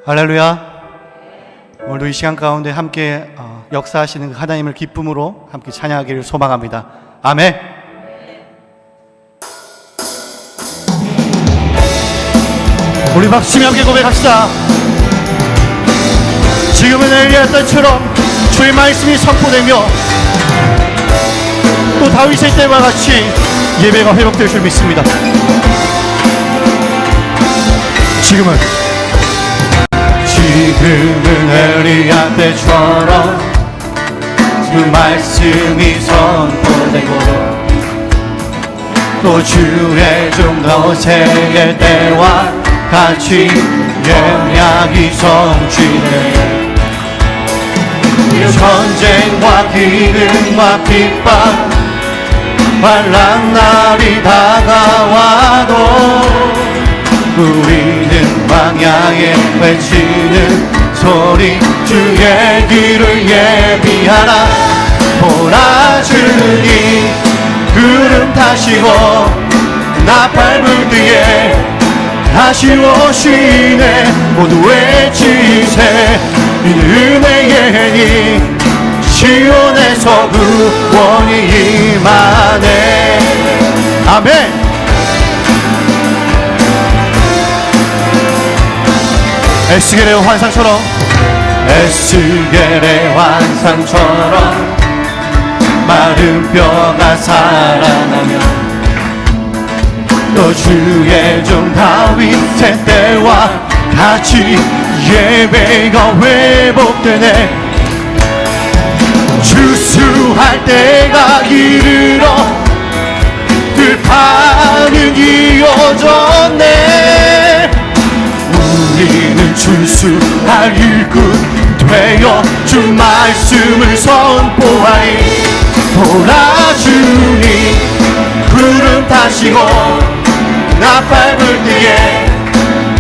할렐루야. 오늘도 이 시간 가운데 함께 역사하시는 하나님을 기쁨으로 함께 찬양하기를 소망합니다. 아멘. 우리 박수며 함께 고백합시다. 지금은 엘리야 때처럼 주의 말씀이 선포되며 또 다윗의 때와 같이 예배가 회복될 줄 믿습니다. 지금은 엘리야 때처럼 그 말씀이 선포되고 또 주의 종 모세의 때와 같이 예약이 성취돼 전쟁과 기근과 핍박 환난 날이 다가와도 우리는 광야에 외치는 소리 주의 길을 예비하라. 보라 주님 구름 타시고 나팔 불 때에 다시 오시네. 모두 외치세 은혜의 힘 시온에서 구원이 임하네. 아멘. 에스겔의 환상처럼 마른 뼈가 살아나며 또 주의 종 다윗의 때와 같이 예배가 회복되네. 주수할 때가 이르러 들판은 이어졌네. 우리는 주수할 일꾼 되어 주 말씀을 선포하리. 보라 주님 구름 타시고 나팔 불 때에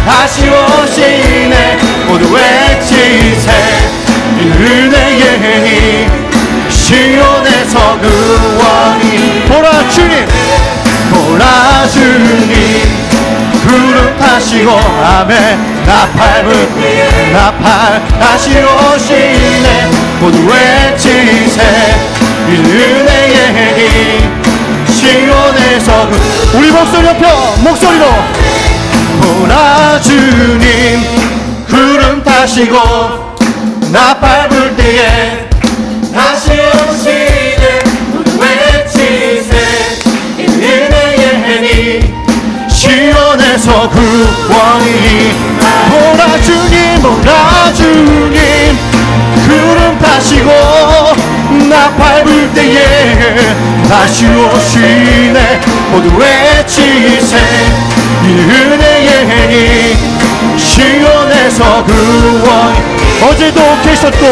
다시 오시네. 모두 외치세 은혜의 힘 시온에서 구원이. 보라 주님 구름 타시고 아멘 나팔 다시 오시네. 모두 외치세 은혜의 힘 시온에서 우리 목소리 높여 목소리로. 보라 주님 구름 타시고 나팔 불 때에 다시 오시네. 모두 외치세 은혜의 힘 시온에서 구원이. 보라 주님 구름 타시고 나팔 불 때에 다시 오시네. 모두 외치세 은혜의 힘 시온에서 구원이. 어제도 계셨고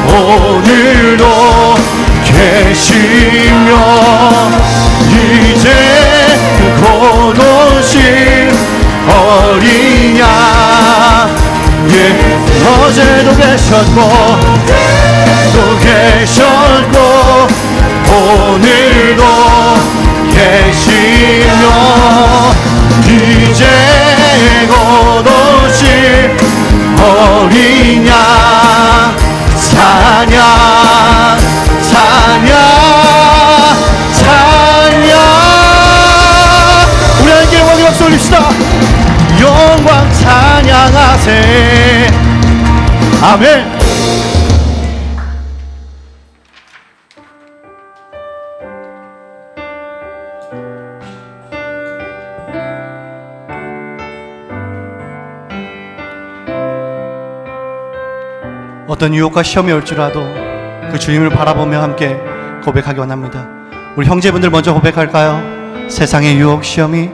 오늘도 계시며 이제 곧 오실 어린 양. 예, 어제도 계셨고 오늘도 계시며 이제 곧 오실 어린 양. 찬양 우리 함께 영광의 박수 올립시다. 영광 찬양하세. 아멘. 어떤 유혹과 시험이 올지라도 그 주님을 바라보며 함께 고백하기 원합니다. 우리 형제분들 먼저 고백할까요? 세상의 유혹 시험이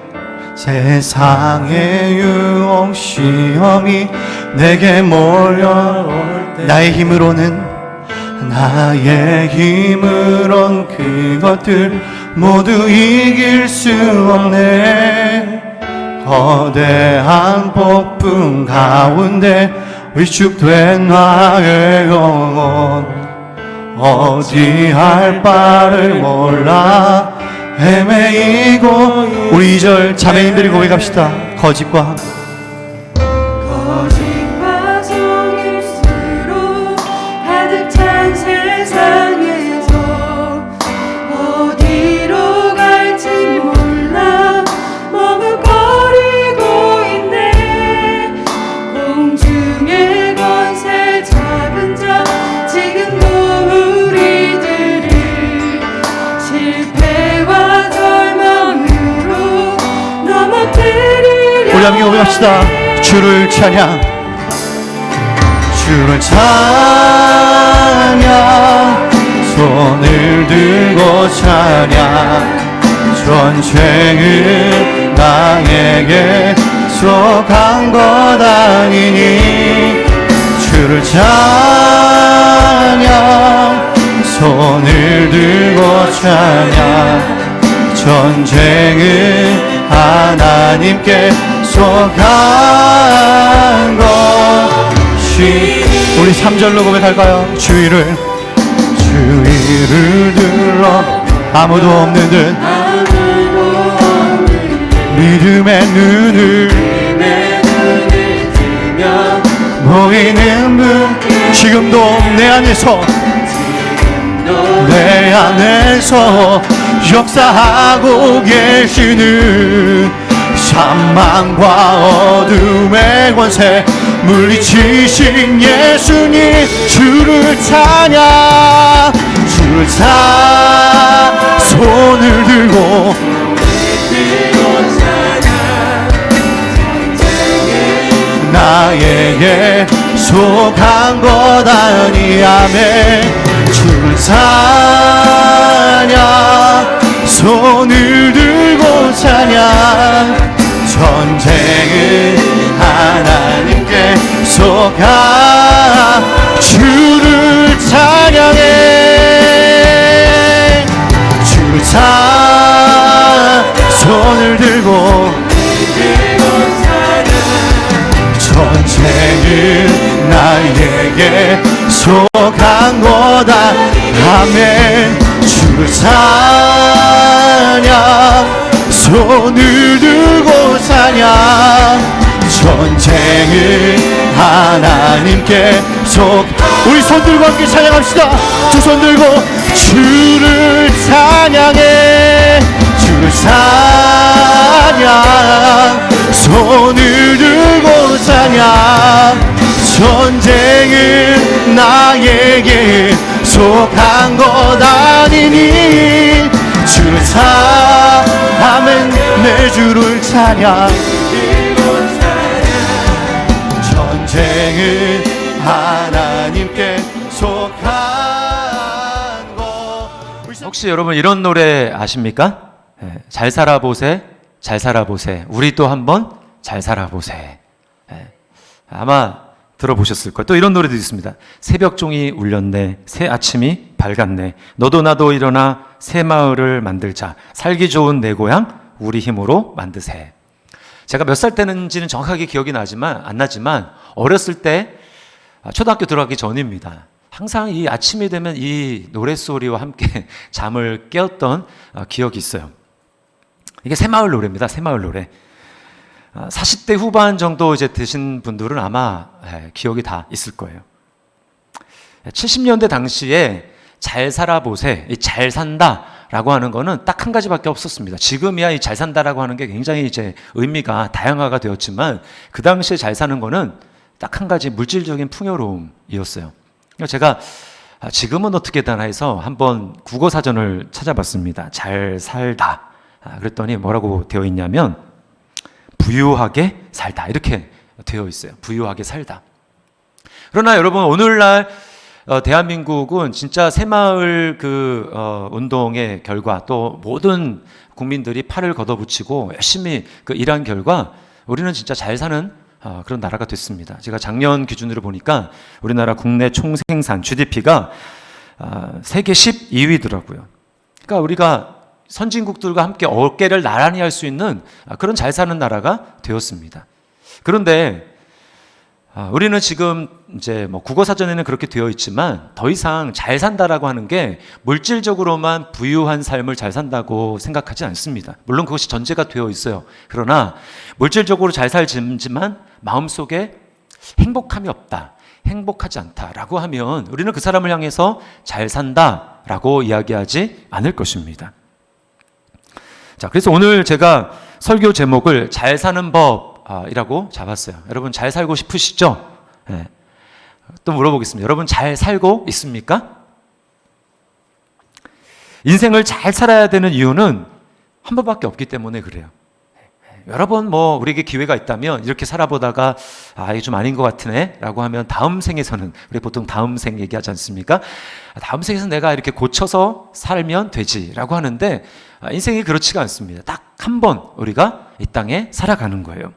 내게 몰려올 때 나의 힘으론 그것들 모두 이길 수 없네. 거대한 폭풍 가운데 위축된 나의 영혼 어디 할 바를 몰라 헤매이고. 우리 2절 자매님들이 고백합시다. 거짓과 속임수로 가득 찬 세상에서 어디로 갈지 몰라 머뭇거리고 있네. 공중의 권세 잡은 자 지금도 우리들을 실패와 절망으로 넘어뜨리려. 우리 함께 고백합시다. 주를 찬양, 주를 찬양, 손을 들고 찬양. 전쟁은 나에게 속한 것 아니니. 주를 찬양, 손을 들고 찬양. 전쟁은 하나님께 속한 것이. 우리 3절로 고백할까요? 주위를 둘러 아무도 없는 듯 믿음의 눈을 뜨면 보이는 분. 지금도 내 안에서 역사하고 계시는 사망과 어둠의 권세 물리치신 예수님. 주를 찬양, 주를 손을 들고 나에게 속한 것 아니하네. 주를 찬양, 손을 들고 찬양. 전쟁은 하나님께 속한. 주를 찬양해. 주를 손을 들고 전쟁은 나에게 속한 거다. 아멘. 주를 찬양, 손을 들고 찬양. 전쟁은 하나님께 우리 손 들고 함께 찬양합시다. 두 손 들고 주를 찬양해. 주를 찬양, 손을 들고 찬양. 전쟁은 나에게 속한 것 아니니. 주를 아멘. 내 주를 찬양. 전쟁은 하나님께 속한 것. 혹시 여러분 이런 노래 아십니까? 잘 살아보세, 잘 살아보세, 우리도 한번 잘 살아보세. 아마 들어보셨을 거예요. 또 이런 노래도 있습니다. 새벽종이 울렸네, 새 아침이 밝았네, 너도 나도 일어나 새 마을을 만들자, 살기 좋은 내 고향 우리 힘으로 만드세. 제가 몇 살 때는지는 정확하게 기억이 안 나지만 어렸을 때 초등학교 들어가기 전입니다. 항상 이 아침이 되면 이 노랫소리와 함께 잠을 깨웠던 기억이 있어요. 이게 새마을 노래입니다. 새마을 노래. 40대 후반 정도 이제 되신 분들은 아마 기억이 다 있을 거예요. 70년대 당시에 잘 살아보세, 이 잘 산다라고 하는 거는 딱 한 가지밖에 없었습니다. 지금이야 이 잘 산다라고 하는 게 굉장히 이제 의미가 다양화가 되었지만 그 당시에 잘 사는 거는 딱 한 가지 물질적인 풍요로움이었어요. 제가 지금은 어떻게 되나 해서 한번 국어 사전을 찾아봤습니다. 잘 살다. 그랬더니 뭐라고 되어 있냐면 부유하게 살다 이렇게 되어 있어요. 부유하게 살다. 그러나 여러분 오늘날 대한민국은 진짜 새마을 운동의 결과 또 모든 국민들이 팔을 걷어붙이고 열심히 일한 결과 우리는 진짜 잘 사는 그런 나라가 됐습니다. 제가 작년 기준으로 보니까 우리나라 국내 총생산 GDP가 세계 12위더라고요. 그러니까 우리가 선진국들과 함께 어깨를 나란히 할 수 있는 그런 잘 사는 나라가 되었습니다. 그런데 우리는 지금 이제 뭐 국어 사전에는 그렇게 되어 있지만 더 이상 잘 산다라고 하는 게 물질적으로만 부유한 삶을 잘 산다고 생각하지 않습니다. 물론 그것이 전제가 되어 있어요. 그러나 물질적으로 잘 살지만 마음속에 행복함이 없다, 행복하지 않다라고 하면 우리는 그 사람을 향해서 잘 산다라고 이야기하지 않을 것입니다. 자, 그래서 오늘 제가 설교 제목을 잘 사는 법이라고 잡았어요. 여러분 잘 살고 싶으시죠? 네. 또 물어보겠습니다. 여러분 잘 살고 있습니까? 인생을 잘 살아야 되는 이유는 한 번밖에 없기 때문에 그래요. 여러 번 뭐 우리에게 기회가 있다면 이렇게 살아보다가 이게 좀 아닌 것 같으네 라고 하면 다음 생에서는, 우리 보통 다음 생 얘기하지 않습니까? 다음 생에서 내가 이렇게 고쳐서 살면 되지 라고 하는데 인생이 그렇지가 않습니다. 딱 한 번 우리가 이 땅에 살아가는 거예요.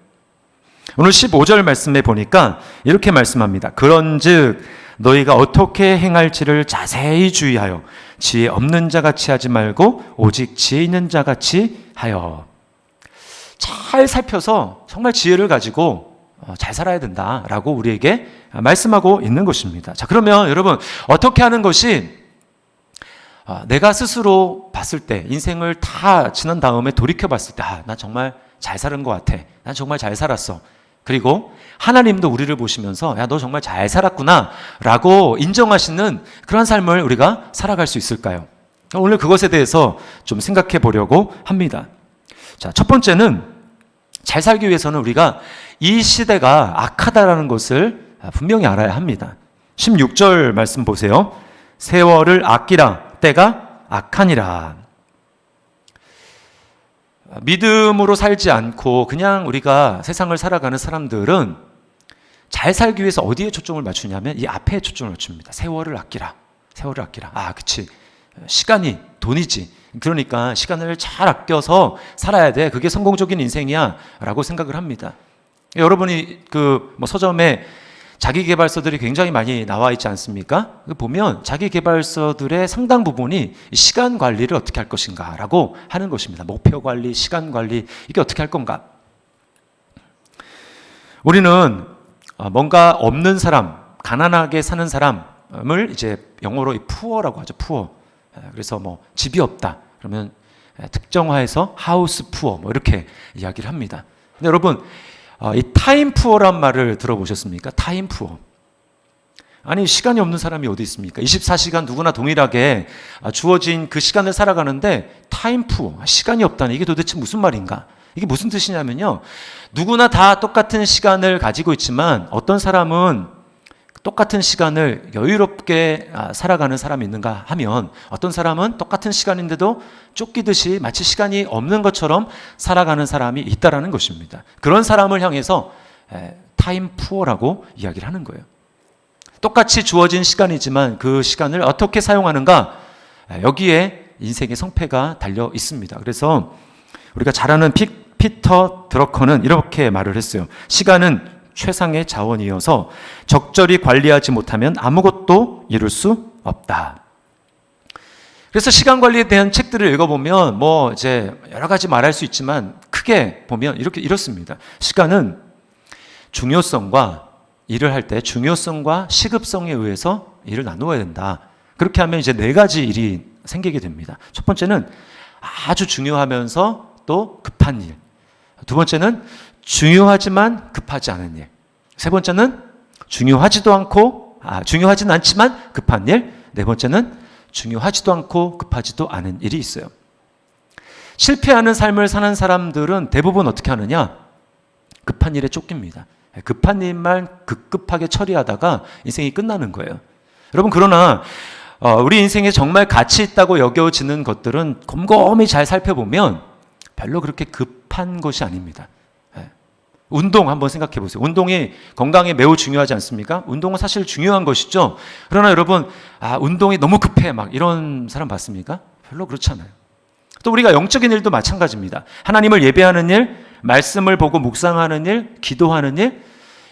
오늘 15절 말씀에 보니까 이렇게 말씀합니다. 그런즉 너희가 어떻게 행할지를 자세히 주의하여 지혜 없는 자같이 하지 말고 오직 지혜 있는 자같이 하여. 잘 살펴서 정말 지혜를 가지고 잘 살아야 된다라고 우리에게 말씀하고 있는 것입니다. 자, 그러면 여러분 어떻게 하는 것이 내가 스스로 봤을 때, 인생을 다 지난 다음에 돌이켜 봤을 때 나 정말 잘 사는 것 같아, 난 정말 잘 살았어, 그리고 하나님도 우리를 보시면서 야, 너 정말 잘 살았구나 라고 인정하시는 그런 삶을 우리가 살아갈 수 있을까요? 오늘 그것에 대해서 좀 생각해 보려고 합니다. 자, 첫 번째는 잘 살기 위해서는 우리가 이 시대가 악하다라는 것을 분명히 알아야 합니다. 16절 말씀 보세요. 세월을 아끼라, 때가 악하니라. 믿음으로 살지 않고 그냥 우리가 세상을 살아가는 사람들은 잘 살기 위해서 어디에 초점을 맞추냐면 이 앞에 초점을 맞춥니다. 세월을 아끼라, 세월을 아끼라. 그치, 시간이 돈이지. 그러니까 시간을 잘 아껴서 살아야 돼. 그게 성공적인 인생이야 라고 생각을 합니다. 여러분이 뭐 서점에 자기계발서들이 굉장히 많이 나와 있지 않습니까? 보면 자기계발서들의 상당 부분이 시간 관리를 어떻게 할 것인가 라고 하는 것입니다. 목표 관리, 시간 관리, 이게 어떻게 할 건가? 우리는 뭔가 없는 사람, 가난하게 사는 사람을 이제 영어로 poor라고 하죠. poor. 그래서 뭐 집이 없다 그러면 특정화해서 house poor 뭐 이렇게 이야기를 합니다. 근데 여러분 이 타임 푸어란 말을 들어보셨습니까? 타임 푸어. 아니 시간이 없는 사람이 어디 있습니까? 24시간 누구나 동일하게 주어진 그 시간을 살아가는데 타임 푸어, 시간이 없다니 이게 도대체 무슨 말인가? 이게 무슨 뜻이냐면요, 누구나 다 똑같은 시간을 가지고 있지만 어떤 사람은 똑같은 시간을 여유롭게 살아가는 사람이 있는가 하면 어떤 사람은 똑같은 시간인데도 쫓기듯이 마치 시간이 없는 것처럼 살아가는 사람이 있다라는 것입니다. 그런 사람을 향해서 타임 푸어라고 이야기를 하는 거예요. 똑같이 주어진 시간이지만 그 시간을 어떻게 사용하는가, 여기에 인생의 성패가 달려 있습니다. 그래서 우리가 잘 아는 피터 드러커는 이렇게 말을 했어요. 시간은 최상의 자원이어서 적절히 관리하지 못하면 아무것도 이룰 수 없다. 그래서 시간 관리에 대한 책들을 읽어보면 뭐 이제 여러 가지 말할 수 있지만 크게 보면 이렇습니다. 시간은 중요성과 일을 할 때 중요성과 시급성에 의해서 일을 나누어야 된다. 그렇게 하면 이제 4가지 일이 생기게 됩니다. 첫 번째는 아주 중요하면서 또 급한 일. 두 번째는 중요하지만 급하지 않은 일. 세 번째는 중요하지는 않지만 급한 일. 네 번째는 중요하지도 않고 급하지도 않은 일이 있어요. 실패하는 삶을 사는 사람들은 대부분 어떻게 하느냐? 급한 일에 쫓깁니다. 급한 일만 급급하게 처리하다가 인생이 끝나는 거예요. 여러분, 그러나 우리 인생에 정말 가치 있다고 여겨지는 것들은 곰곰이 잘 살펴보면 별로 그렇게 급한 것이 아닙니다. 운동 한번 생각해 보세요. 운동이 건강에 매우 중요하지 않습니까? 운동은 사실 중요한 것이죠. 그러나 여러분, 운동이 너무 급해 막 이런 사람 봤습니까? 별로 그렇지 않아요. 또 우리가 영적인 일도 마찬가지입니다. 하나님을 예배하는 일, 말씀을 보고 묵상하는 일, 기도하는 일,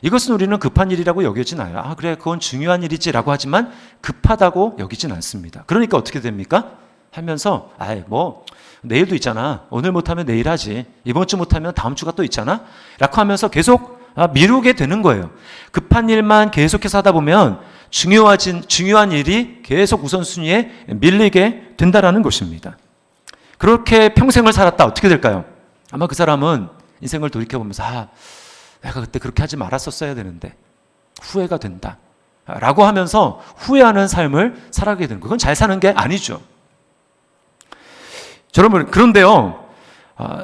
이것은 우리는 급한 일이라고 여기진 않아요. 그래, 그건 중요한 일이지라고 하지만 급하다고 여기진 않습니다. 그러니까 어떻게 됩니까? 하면서 뭐 내일도 있잖아. 오늘 못하면 내일 하지. 이번 주 못하면 다음 주가 또 있잖아. 라고 하면서 계속 미루게 되는 거예요. 급한 일만 계속해서 하다 보면 중요한 일이 계속 우선순위에 밀리게 된다라는 것입니다. 그렇게 평생을 살았다 어떻게 될까요? 아마 그 사람은 인생을 돌이켜보면서 내가 그때 그렇게 하지 말았었어야 되는데 후회가 된다 라고 하면서 후회하는 삶을 살아가게 되는 거예요. 그건 잘 사는 게 아니죠. 여러분, 그런데요,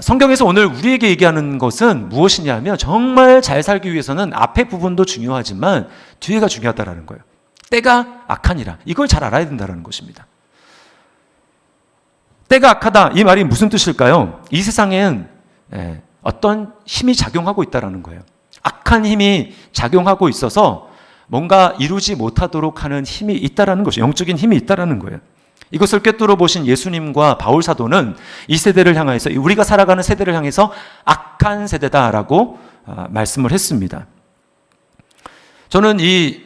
성경에서 오늘 우리에게 얘기하는 것은 무엇이냐면 정말 잘 살기 위해서는 앞에 부분도 중요하지만 뒤에가 중요하다라는 거예요. 때가 악하니라. 이걸 잘 알아야 된다는 것입니다. 때가 악하다. 이 말이 무슨 뜻일까요? 이 세상엔 어떤 힘이 작용하고 있다는 거예요. 악한 힘이 작용하고 있어서 뭔가 이루지 못하도록 하는 힘이 있다는 것이죠. 영적인 힘이 있다는 거예요. 이것을 꿰뚫어 보신 예수님과 바울 사도는 이 세대를 향해서, 우리가 살아가는 세대를 향해서 악한 세대다라고 말씀을 했습니다. 저는 이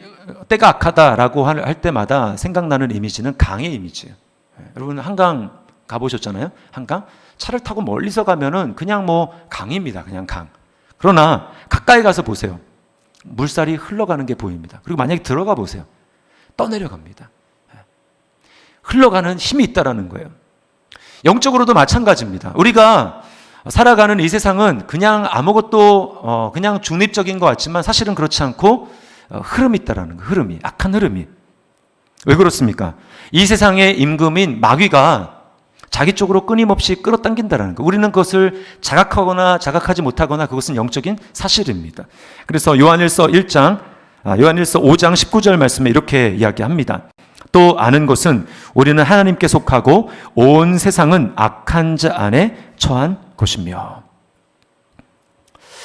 때가 악하다라고 할 때마다 생각나는 이미지는 강의 이미지예요. 여러분 한강 가보셨잖아요? 한강? 차를 타고 멀리서 가면은 그냥 강입니다. 그냥 강. 그러나 가까이 가서 보세요. 물살이 흘러가는 게 보입니다. 그리고 만약에 들어가 보세요. 떠내려갑니다. 흘러가는 힘이 있다라는 거예요. 영적으로도 마찬가지입니다. 우리가 살아가는 이 세상은 그냥 아무것도 그냥 중립적인 것 같지만 사실은 그렇지 않고 흐름이 있다라는 거예요. 흐름이, 악한 흐름이. 왜 그렇습니까? 이 세상의 임금인 마귀가 자기 쪽으로 끊임없이 끌어당긴다라는 거예요. 우리는 그것을 자각하거나 자각하지 못하거나 그것은 영적인 사실입니다. 그래서 요한일서 5장 19절 말씀에 이렇게 이야기합니다. 또 아는 것은 우리는 하나님께 속하고 온 세상은 악한 자 안에 처한 것이며.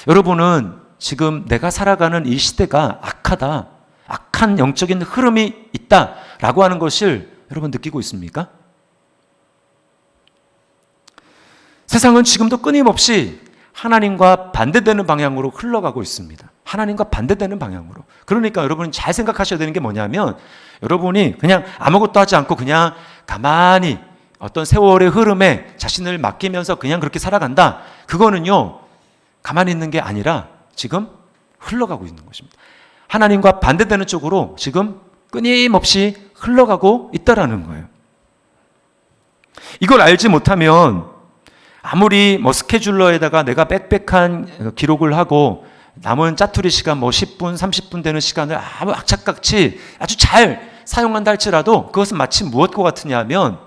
여러분은 지금 내가 살아가는 이 시대가 악하다, 악한 영적인 흐름이 있다라고 하는 것을 여러분 느끼고 있습니까? 세상은 지금도 끊임없이 하나님과 반대되는 방향으로 흘러가고 있습니다. 하나님과 반대되는 방향으로. 그러니까 여러분이 잘 생각하셔야 되는 게 뭐냐면 여러분이 그냥 아무것도 하지 않고 그냥 가만히 어떤 세월의 흐름에 자신을 맡기면서 그냥 그렇게 살아간다. 그거는요, 가만히 있는 게 아니라 지금 흘러가고 있는 것입니다. 하나님과 반대되는 쪽으로 지금 끊임없이 흘러가고 있다라는 거예요. 이걸 알지 못하면 아무리 스케줄러에다가 내가 빽빽한 기록을 하고 남은 짜투리 시간 10분, 30분 되는 시간을 아무 악착같이 아주 잘 사용한다 할지라도 그것은 마치 무엇과 같으냐 하면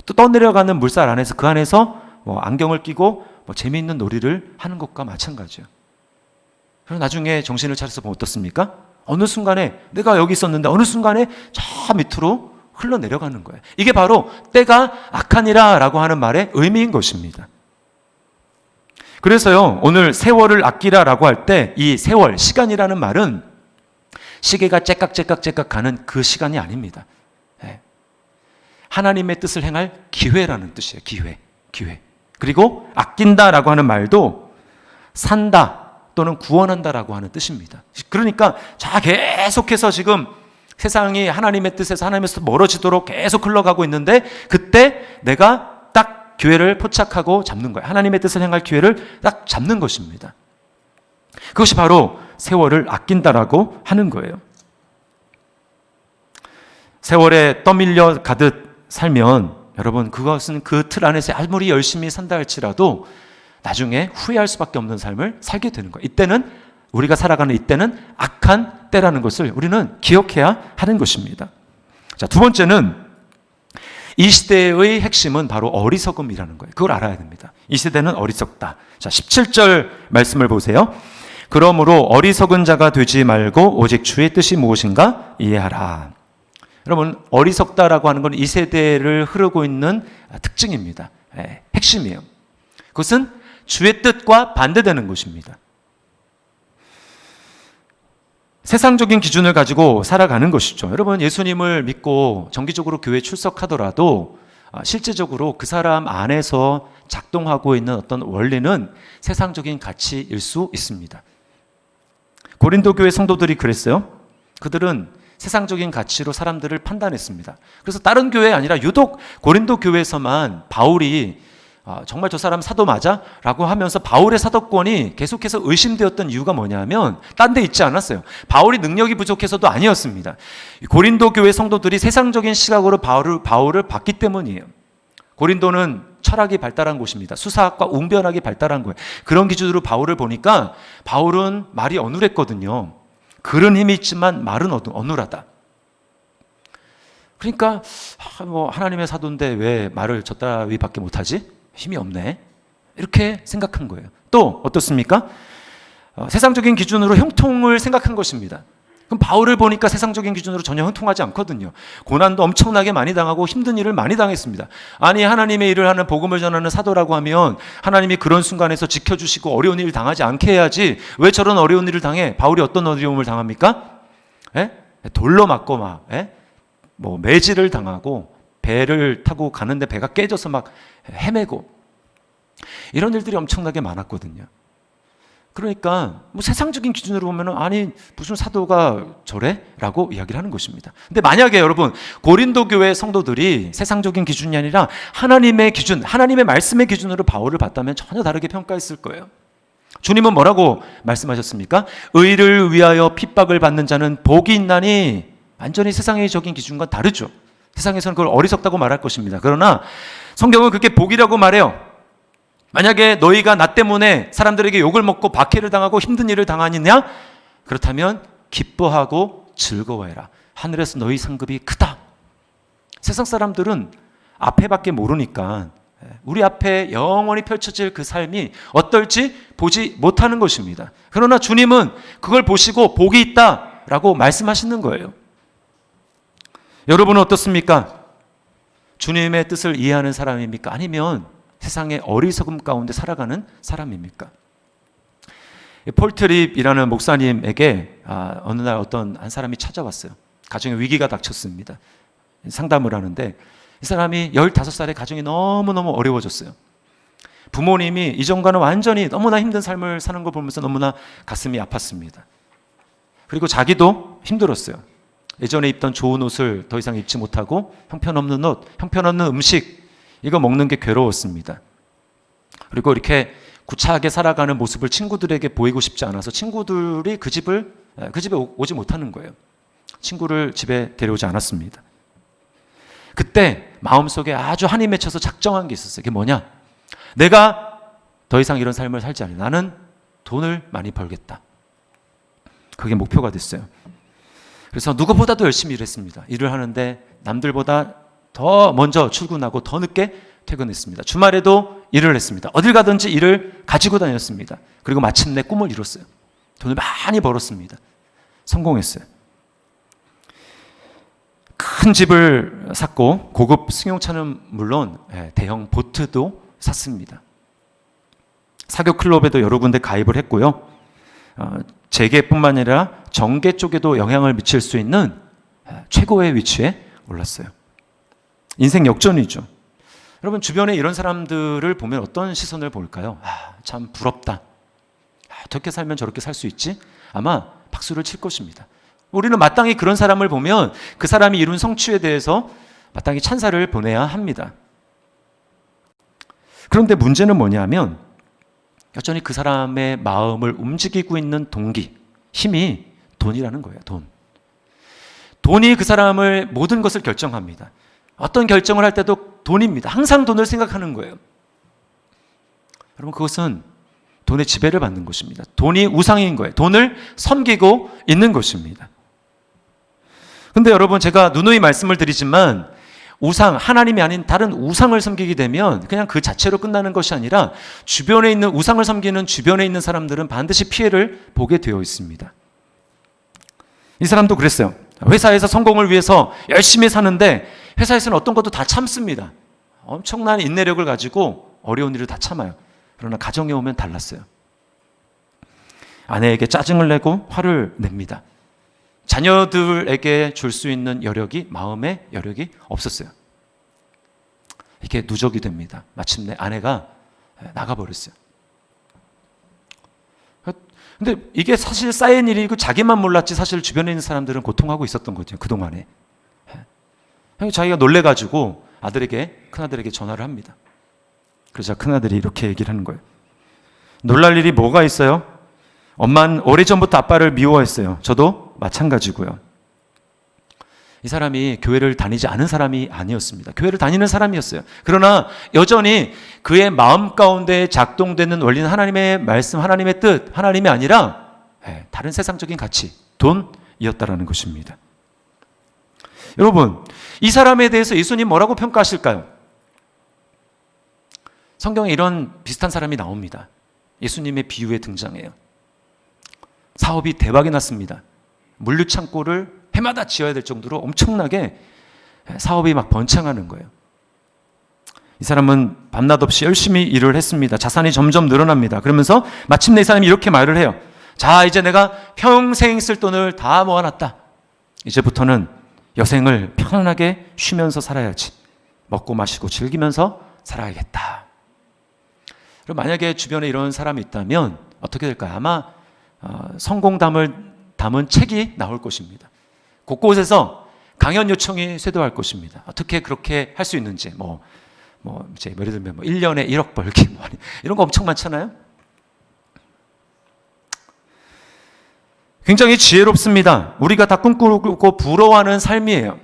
또 떠내려가는 물살 안에서 그 안에서 안경을 끼고 재미있는 놀이를 하는 것과 마찬가지예요. 그럼 나중에 정신을 차려서 보면 어떻습니까? 어느 순간에 내가 여기 있었는데 어느 순간에 저 밑으로 흘러내려가는 거예요. 이게 바로 때가 악하니라 라고 하는 말의 의미인 것입니다. 그래서요, 오늘 세월을 아끼라 라고 할 때 이 세월, 시간이라는 말은 시계가 째깍째깍째깍 가는 그 시간이 아닙니다. 하나님의 뜻을 행할 기회라는 뜻이에요. 기회. 그리고 아낀다라고 하는 말도 산다 또는 구원한다라고 하는 뜻입니다. 그러니까 계속해서 지금 세상이 하나님의 뜻에서 하나님에서 멀어지도록 계속 흘러가고 있는데 그때 내가 딱 기회를 포착하고 잡는 거예요. 하나님의 뜻을 행할 기회를 딱 잡는 것입니다. 그것이 바로 세월을 아낀다라고 하는 거예요. 세월에 떠밀려 가듯 살면 여러분 그것은 그 틀 안에서 아무리 열심히 산다 할지라도 나중에 후회할 수밖에 없는 삶을 살게 되는 거예요. 이때는 우리가 살아가는 이때는 악한 때라는 것을 우리는 기억해야 하는 것입니다. 자, 두 번째는 이 시대의 핵심은 바로 어리석음이라는 거예요. 그걸 알아야 됩니다. 이 시대는 어리석다. 자, 17절 말씀을 보세요. 그러므로 어리석은 자가 되지 말고 오직 주의 뜻이 무엇인가 이해하라. 여러분, 어리석다라고 하는 건 이 세대를 흐르고 있는 특징입니다. 핵심이에요. 그것은 주의 뜻과 반대되는 것입니다. 세상적인 기준을 가지고 살아가는 것이죠. 여러분, 예수님을 믿고 정기적으로 교회에 출석하더라도 실제적으로 그 사람 안에서 작동하고 있는 어떤 원리는 세상적인 가치일 수 있습니다. 고린도 교회 성도들이 그랬어요. 그들은 세상적인 가치로 사람들을 판단했습니다. 그래서 다른 교회 아니라 유독 고린도 교회에서만 바울이 정말 저 사람 사도 맞아? 라고 하면서 바울의 사도권이 계속해서 의심되었던 이유가 뭐냐면 딴 데 있지 않았어요. 바울이 능력이 부족해서도 아니었습니다. 고린도 교회 성도들이 세상적인 시각으로 바울을 봤기 때문이에요. 고린도는 철학이 발달한 곳입니다. 수사학과 웅변학이 발달한 거예요. 그런 기준으로 바울을 보니까 바울은 말이 어눌했거든요. 글은 힘이 있지만 말은 어눌하다. 그러니까 뭐 하나님의 사도인데 왜 말을 저 따위밖에 못하지? 힘이 없네. 이렇게 생각한 거예요. 또 어떻습니까? 세상적인 기준으로 형통을 생각한 것입니다. 그럼 바울을 보니까 세상적인 기준으로 전혀 형통하지 않거든요. 고난도 엄청나게 많이 당하고 힘든 일을 많이 당했습니다. 아니 하나님의 일을 하는 복음을 전하는 사도라고 하면 하나님이 그런 순간에서 지켜주시고 어려운 일을 당하지 않게 해야지 왜 저런 어려운 일을 당해? 바울이 어떤 어려움을 당합니까? 돌로 맞고 막 뭐 매질을 당하고 배를 타고 가는데 배가 깨져서 막 헤매고 이런 일들이 엄청나게 많았거든요. 그러니까 뭐 세상적인 기준으로 보면은 아니 무슨 사도가 저래? 라고 이야기를 하는 것입니다. 근데 만약에 여러분 고린도 교회 성도들이 세상적인 기준이 아니라 하나님의 기준, 하나님의 말씀의 기준으로 바울을 봤다면 전혀 다르게 평가했을 거예요. 주님은 뭐라고 말씀하셨습니까? 의를 위하여 핍박을 받는 자는 복이 있나니. 완전히 세상적인 기준과 다르죠. 세상에서는 그걸 어리석다고 말할 것입니다. 그러나 성경은 그렇게 복이라고 말해요. 만약에 너희가 나 때문에 사람들에게 욕을 먹고 박해를 당하고 힘든 일을 당하느냐? 그렇다면 기뻐하고 즐거워해라. 하늘에서 너희 상급이 크다. 세상 사람들은 앞에밖에 모르니까 우리 앞에 영원히 펼쳐질 그 삶이 어떨지 보지 못하는 것입니다. 그러나 주님은 그걸 보시고 복이 있다라고 말씀하시는 거예요. 여러분은 어떻습니까? 주님의 뜻을 이해하는 사람입니까? 아니면 세상의 어리석음 가운데 살아가는 사람입니까? 폴 트립이라는 목사님에게 어느 날 어떤 한 사람이 찾아왔어요. 가정에 위기가 닥쳤습니다. 상담을 하는데 이 사람이 15살에 가정이 너무너무 어려워졌어요. 부모님이 이전과는 완전히 너무나 힘든 삶을 사는 걸 보면서 너무나 가슴이 아팠습니다. 그리고 자기도 힘들었어요. 예전에 입던 좋은 옷을 더 이상 입지 못하고 형편없는 옷, 형편없는 음식 이거 먹는 게 괴로웠습니다. 그리고 이렇게 구차하게 살아가는 모습을 친구들에게 보이고 싶지 않아서 친구들이 그 집에 오지 못하는 거예요. 친구를 집에 데려오지 않았습니다. 그때 마음속에 아주 한이 맺혀서 작정한 게 있었어요. 그게 뭐냐? 내가 더 이상 이런 삶을 살지 않아. 나는 돈을 많이 벌겠다. 그게 목표가 됐어요. 그래서 누구보다도 열심히 일했습니다. 일을 하는데 남들보다 더 먼저 출근하고 더 늦게 퇴근했습니다. 주말에도 일을 했습니다. 어딜 가든지 일을 가지고 다녔습니다. 그리고 마침내 꿈을 이뤘어요. 돈을 많이 벌었습니다. 성공했어요. 큰 집을 샀고 고급 승용차는 물론 대형 보트도 샀습니다. 사교 클럽에도 여러 군데 가입을 했고요. 재계뿐만 아니라 정계 쪽에도 영향을 미칠 수 있는 최고의 위치에 올랐어요. 인생 역전이죠. 여러분 주변에 이런 사람들을 보면 어떤 시선을 볼까요? 참 부럽다. 어떻게 살면 저렇게 살 수 있지? 아마 박수를 칠 것입니다. 우리는 마땅히 그런 사람을 보면 그 사람이 이룬 성취에 대해서 마땅히 찬사를 보내야 합니다. 그런데 문제는 뭐냐면 여전히 그 사람의 마음을 움직이고 있는 동기, 힘이 돈이라는 거예요. 돈이 그 사람을 모든 것을 결정합니다. 어떤 결정을 할 때도 돈입니다. 항상 돈을 생각하는 거예요. 여러분 그것은 돈의 지배를 받는 것입니다. 돈이 우상인 거예요. 돈을 섬기고 있는 것입니다. 근데 여러분 제가 누누이 말씀을 드리지만 우상, 하나님이 아닌 다른 우상을 섬기게 되면 그냥 그 자체로 끝나는 것이 아니라 주변에 있는 우상을 섬기는 주변에 있는 사람들은 반드시 피해를 보게 되어 있습니다. 이 사람도 그랬어요. 회사에서 성공을 위해서 열심히 사는데 회사에서는 어떤 것도 다 참습니다. 엄청난 인내력을 가지고 어려운 일을 다 참아요. 그러나 가정에 오면 달랐어요. 아내에게 짜증을 내고 화를 냅니다. 자녀들에게 줄 수 있는 여력이, 마음의 여력이 없었어요. 이게 누적이 됩니다. 마침내 아내가 나가버렸어요. 근데 이게 사실 쌓인 일이고 자기만 몰랐지 사실 주변에 있는 사람들은 고통하고 있었던 거죠. 그동안에. 자기가 놀래가지고 큰아들에게 전화를 합니다. 그러자 큰아들이 이렇게 얘기를 하는 거예요. 놀랄 일이 뭐가 있어요? 엄마는 오래전부터 아빠를 미워했어요. 저도 마찬가지고요. 이 사람이 교회를 다니지 않은 사람이 아니었습니다. 교회를 다니는 사람이었어요. 그러나 여전히 그의 마음 가운데 작동되는 원리는 하나님의 말씀, 하나님의 뜻, 하나님이 아니라 다른 세상적인 가치, 돈이었다라는 것입니다. 여러분, 이 사람에 대해서 예수님 뭐라고 평가하실까요? 성경에 이런 비슷한 사람이 나옵니다. 예수님의 비유에 등장해요. 사업이 대박이 났습니다. 물류창고를 해마다 지어야 될 정도로 엄청나게 사업이 막 번창하는 거예요. 이 사람은 밤낮 없이 열심히 일을 했습니다. 자산이 점점 늘어납니다. 그러면서 마침내 이 사람이 이렇게 말을 해요. 자, 이제 내가 평생 쓸 돈을 다 모아놨다. 이제부터는 여생을 편안하게 쉬면서 살아야지. 먹고 마시고 즐기면서 살아야겠다. 그럼 만약에 주변에 이런 사람이 있다면 어떻게 될까요? 아마 성공담을 담은 책이 나올 것입니다. 곳곳에서 강연 요청이 쇄도할 것입니다. 어떻게 그렇게 할 수 있는지, 이제 예를 들면 1년에 1억 벌기, 이런 거 엄청 많잖아요. 굉장히 지혜롭습니다. 우리가 다 꿈꾸고 부러워하는 삶이에요.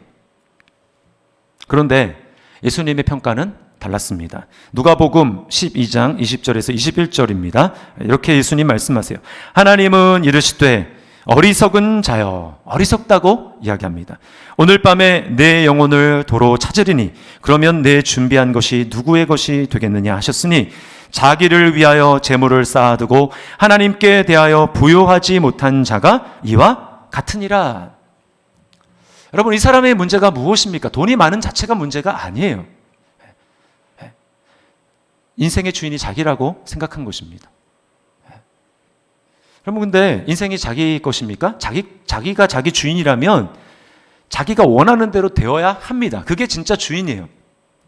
그런데 예수님의 평가는 달랐습니다. 누가복음 12장 20절에서 21절입니다. 이렇게 예수님 말씀하세요. 하나님은 이르시되 어리석은 자여, 어리석다고 이야기합니다. 오늘 밤에 내 영혼을 도로 찾으리니 그러면 내 준비한 것이 누구의 것이 되겠느냐 하셨으니 자기를 위하여 재물을 쌓아두고 하나님께 대하여 부요하지 못한 자가 이와 같으니라. 여러분, 이 사람의 문제가 무엇입니까? 돈이 많은 자체가 문제가 아니에요. 인생의 주인이 자기라고 생각한 것입니다. 여러분, 근데 인생이 자기 것입니까? 자기가 자기 주인이라면 자기가 원하는 대로 되어야 합니다. 그게 진짜 주인이에요.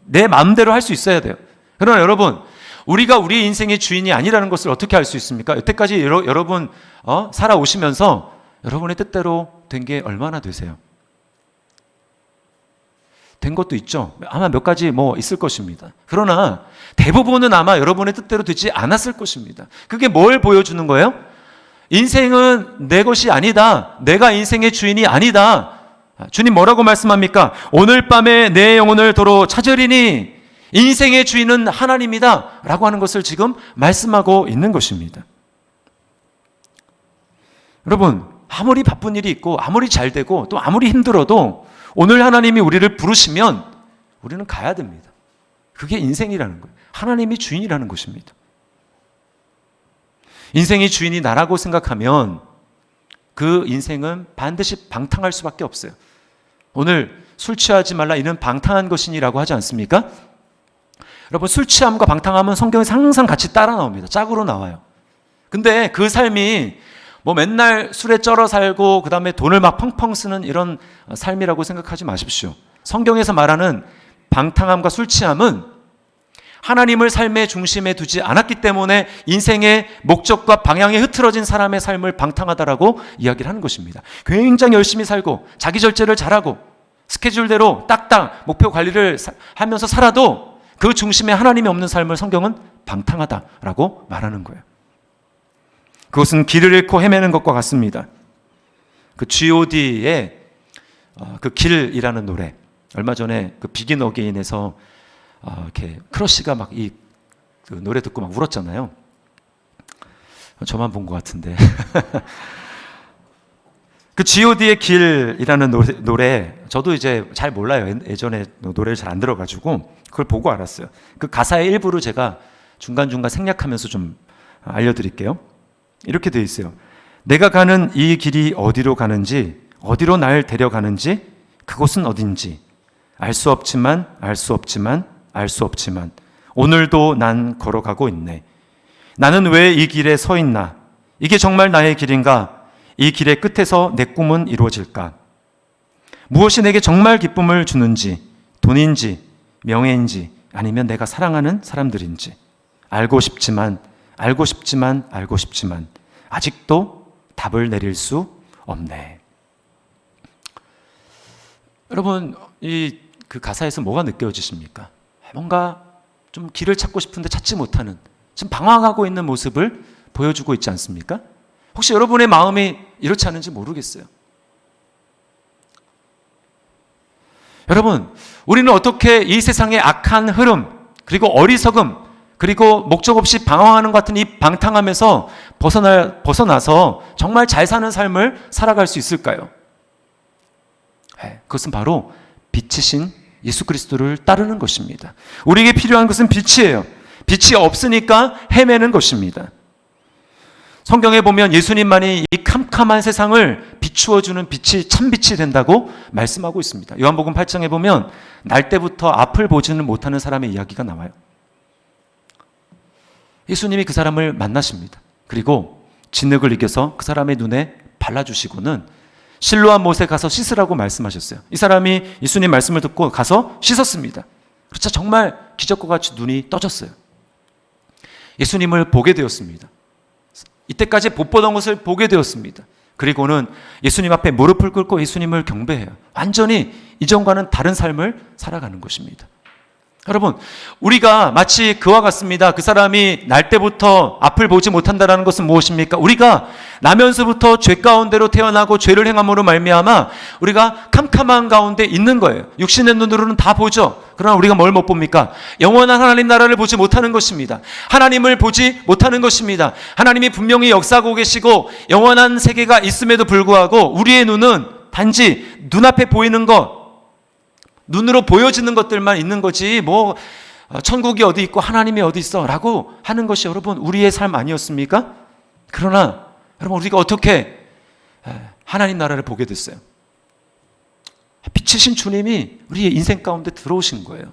내 마음대로 할 수 있어야 돼요. 그러나 여러분, 우리가 우리 인생의 주인이 아니라는 것을 어떻게 알 수 있습니까? 여태까지 여러분 살아오시면서 여러분의 뜻대로 된 게 얼마나 되세요? 된 것도 있죠. 아마 몇 가지 있을 것입니다. 그러나 대부분은 아마 여러분의 뜻대로 되지 않았을 것입니다. 그게 뭘 보여주는 거예요? 인생은 내 것이 아니다. 내가 인생의 주인이 아니다. 주님 뭐라고 말씀합니까? 오늘 밤에 내 영혼을 도로 찾으리니 인생의 주인은 하나님이다 라고 하는 것을 지금 말씀하고 있는 것입니다. 여러분, 아무리 바쁜 일이 있고 아무리 잘 되고 또 아무리 힘들어도 오늘 하나님이 우리를 부르시면 우리는 가야 됩니다. 그게 인생이라는 거예요. 하나님이 주인이라는 것입니다. 인생이 주인이 나라고 생각하면 그 인생은 반드시 방탕할 수밖에 없어요. 오늘 술 취하지 말라 이는 방탕한 것이니라고 하지 않습니까? 여러분, 술 취함과 방탕함은 성경에서 항상 같이 따라 나옵니다. 짝으로 나와요. 근데 그 삶이 맨날 술에 쩔어 살고 그 다음에 돈을 막 펑펑 쓰는 이런 삶이라고 생각하지 마십시오. 성경에서 말하는 방탕함과 술 취함은 하나님을 삶의 중심에 두지 않았기 때문에 인생의 목적과 방향이 흐트러진 사람의 삶을 방탕하다라고 이야기를 하는 것입니다. 굉장히 열심히 살고 자기 절제를 잘하고 스케줄대로 딱딱 목표 관리를 하면서 살아도 그 중심에 하나님이 없는 삶을 성경은 방탕하다라고 말하는 거예요. 그것은 길을 잃고 헤매는 것과 같습니다. 그 G.O.D의 그 길이라는 노래, 얼마 전에 그 비긴 어게인에서 이렇게 크러쉬가 막 그 노래 듣고 막 울었잖아요. 저만 본 것 같은데. 그 G.O.D의 길이라는 노래, 저도 이제 잘 몰라요. 예전에 노래를 잘 안 들어가지고 그걸 보고 알았어요. 그 가사의 일부를 제가 중간중간 생략하면서 좀 알려드릴게요. 이렇게 되어 있어요. 내가 가는 이 길이 어디로 가는지, 어디로 날 데려가는지, 그곳은 어딘지 알 수 없지만 알 수 없지만 알 수 없지만 오늘도 난 걸어가고 있네. 나는 왜 이 길에 서 있나? 이게 정말 나의 길인가? 이 길의 끝에서 내 꿈은 이루어질까? 무엇이 내게 정말 기쁨을 주는지, 돈인지 명예인지 아니면 내가 사랑하는 사람들인지 알고 싶지만 알고 싶지만 알고 싶지만 아직도 답을 내릴 수 없네. 여러분, 그 가사에서 뭐가 느껴지십니까? 뭔가 좀 길을 찾고 싶은데 찾지 못하는, 지금 방황하고 있는 모습을 보여주고 있지 않습니까? 혹시 여러분의 마음이 이렇지 않은지 모르겠어요. 여러분, 우리는 어떻게 이 세상의 악한 흐름, 그리고 어리석음, 그리고 목적 없이 방황하는 것 같은 이 방탕함에서 벗어나서 정말 잘 사는 삶을 살아갈 수 있을까요? 그것은 바로 빛이신 예수 그리스도를 따르는 것입니다. 우리에게 필요한 것은 빛이에요. 빛이 없으니까 헤매는 것입니다. 성경에 보면 예수님만이 이 캄캄한 세상을 비추어주는 빛이 참빛이 된다고 말씀하고 있습니다. 요한복음 8장에 보면 날 때부터 앞을 보지는 못하는 사람의 이야기가 나와요. 예수님이 그 사람을 만나십니다. 그리고 진흙을 이겨서 그 사람의 눈에 발라주시고는 실로암 못에 가서 씻으라고 말씀하셨어요. 이 사람이 예수님 말씀을 듣고 가서 씻었습니다. 그렇죠. 정말 기적과 같이 눈이 떠졌어요. 예수님을 보게 되었습니다. 이때까지 못 보던 것을 보게 되었습니다. 그리고는 예수님 앞에 무릎을 꿇고 예수님을 경배해요. 완전히 이전과는 다른 삶을 살아가는 것입니다. 여러분, 우리가 마치 그와 같습니다. 그 사람이 날 때부터 앞을 보지 못한다는 것은 무엇입니까? 우리가 나면서부터 죄 가운데로 태어나고 죄를 행함으로 말미암아 우리가 캄캄한 가운데 있는 거예요. 육신의 눈으로는 다 보죠. 그러나 우리가 뭘 못 봅니까? 영원한 하나님 나라를 보지 못하는 것입니다. 하나님을 보지 못하는 것입니다. 하나님이 분명히 역사하고 계시고 영원한 세계가 있음에도 불구하고 우리의 눈은 단지 눈앞에 보이는 것, 눈으로 보여지는 것들만 있는 거지, 뭐 천국이 어디 있고 하나님이 어디 있어 라고 하는 것이 여러분 우리의 삶 아니었습니까? 그러나 여러분, 우리가 어떻게 하나님 나라를 보게 됐어요? 빛이신 주님이 우리의 인생 가운데 들어오신 거예요.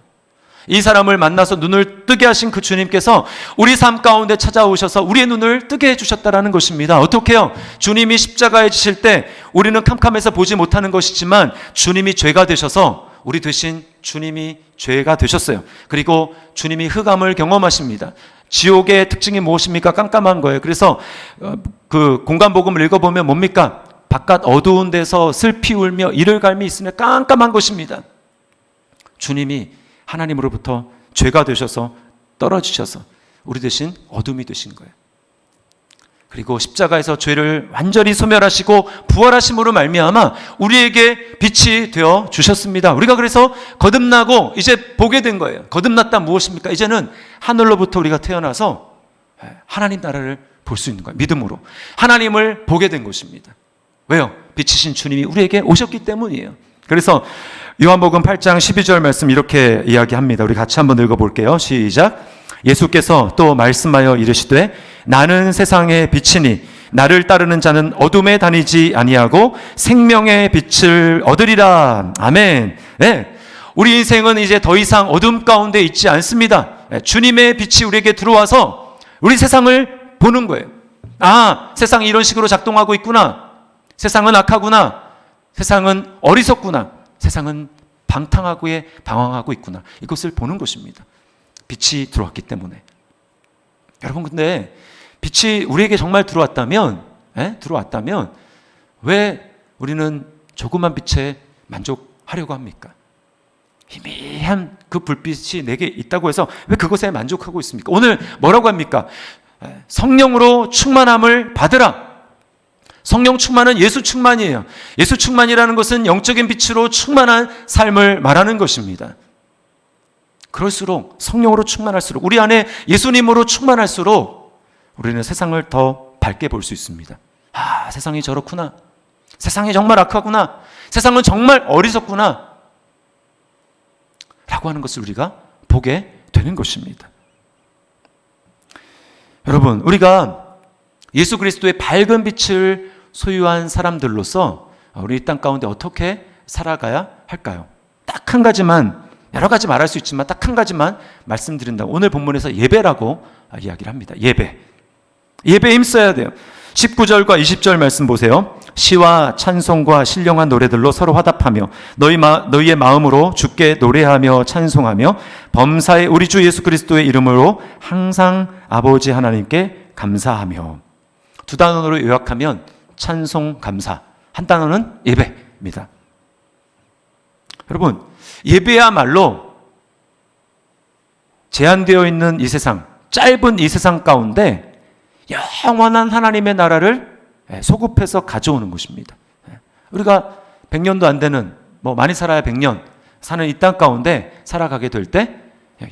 이 사람을 만나서 눈을 뜨게 하신 그 주님께서 우리 삶 가운데 찾아오셔서 우리의 눈을 뜨게 해주셨다는 것입니다. 어떻게 해요? 주님이 십자가에 지실 때 우리는 캄캄해서 보지 못하는 것이지만 주님이 죄가 되셔서 우리 대신 주님이 죄가 되셨어요. 그리고 주님이 흑암을 경험하십니다. 지옥의 특징이 무엇입니까? 깜깜한 거예요. 그래서 그 공간복음을 읽어보면 뭡니까? 바깥 어두운 데서 슬피 울며 이를 갈미 있으며 깜깜한 것입니다. 주님이 하나님으로부터 죄가 되셔서 떨어지셔서 우리 대신 어둠이 되신 거예요. 그리고 십자가에서 죄를 완전히 소멸하시고 부활하심으로 말미암아 우리에게 빛이 되어 주셨습니다. 우리가 그래서 거듭나고 이제 보게 된 거예요. 거듭났다 무엇입니까? 이제는 하늘로부터 우리가 태어나서 하나님 나라를 볼 수 있는 거예요. 믿음으로 하나님을 보게 된 것입니다. 왜요? 빛이신 주님이 우리에게 오셨기 때문이에요. 그래서 요한복음 8장 12절 말씀 이렇게 이야기합니다. 우리 같이 한번 읽어볼게요. 시작. 예수께서 또 말씀하여 이르시되 나는 세상의 빛이니 나를 따르는 자는 어둠에 다니지 아니하고 생명의 빛을 얻으리라. 아멘. 네. 우리 인생은 이제 더 이상 어둠 가운데 있지 않습니다. 주님의 빛이 우리에게 들어와서 우리 세상을 보는 거예요. 아, 세상이 이런 식으로 작동하고 있구나. 세상은 악하구나. 세상은 어리석구나. 세상은 방탕하고 방황하고 있구나. 이것을 보는 것입니다. 빛이 들어왔기 때문에. 여러분, 근데 빛이 우리에게 정말 들어왔다면 왜 우리는 조그만 빛에 만족하려고 합니까? 희미한 그 불빛이 내게 있다고 해서 왜 그것에 만족하고 있습니까? 오늘 뭐라고 합니까? 성령으로 충만함을 받으라. 성령 충만은 예수 충만이에요. 예수 충만이라는 것은 영적인 빛으로 충만한 삶을 말하는 것입니다. 그럴수록 성령으로 충만할수록 우리 안에 예수님으로 충만할수록 우리는 세상을 더 밝게 볼 수 있습니다. 아, 세상이 저렇구나. 세상이 정말 악하구나. 세상은 정말 어리석구나. 라고 하는 것을 우리가 보게 되는 것입니다. 여러분, 우리가 예수 그리스도의 밝은 빛을 소유한 사람들로서 우리 이 땅 가운데 어떻게 살아가야 할까요? 딱 한 가지만, 여러 가지 말할 수 있지만 딱 한 가지만 말씀드린다고 오늘 본문에서 예배라고 이야기를 합니다. 예배에 힘써야 돼요. 19절과 20절 말씀 보세요. 시와 찬송과 신령한 노래들로 서로 화답하며 너희의 마음으로 주께 노래하며 찬송하며 범사의 우리 주 예수 그리스도의 이름으로 항상 아버지 하나님께 감사하며. 두 단어로 요약하면 찬송, 감사. 한 단어는 예배입니다. 여러분, 예배야말로 제한되어 있는 이 세상, 짧은 이 세상 가운데 영원한 하나님의 나라를 소급해서 가져오는 것입니다. 우리가 100년도 안 되는, 뭐 많이 살아야 100년 사는 이 땅 가운데 살아가게 될 때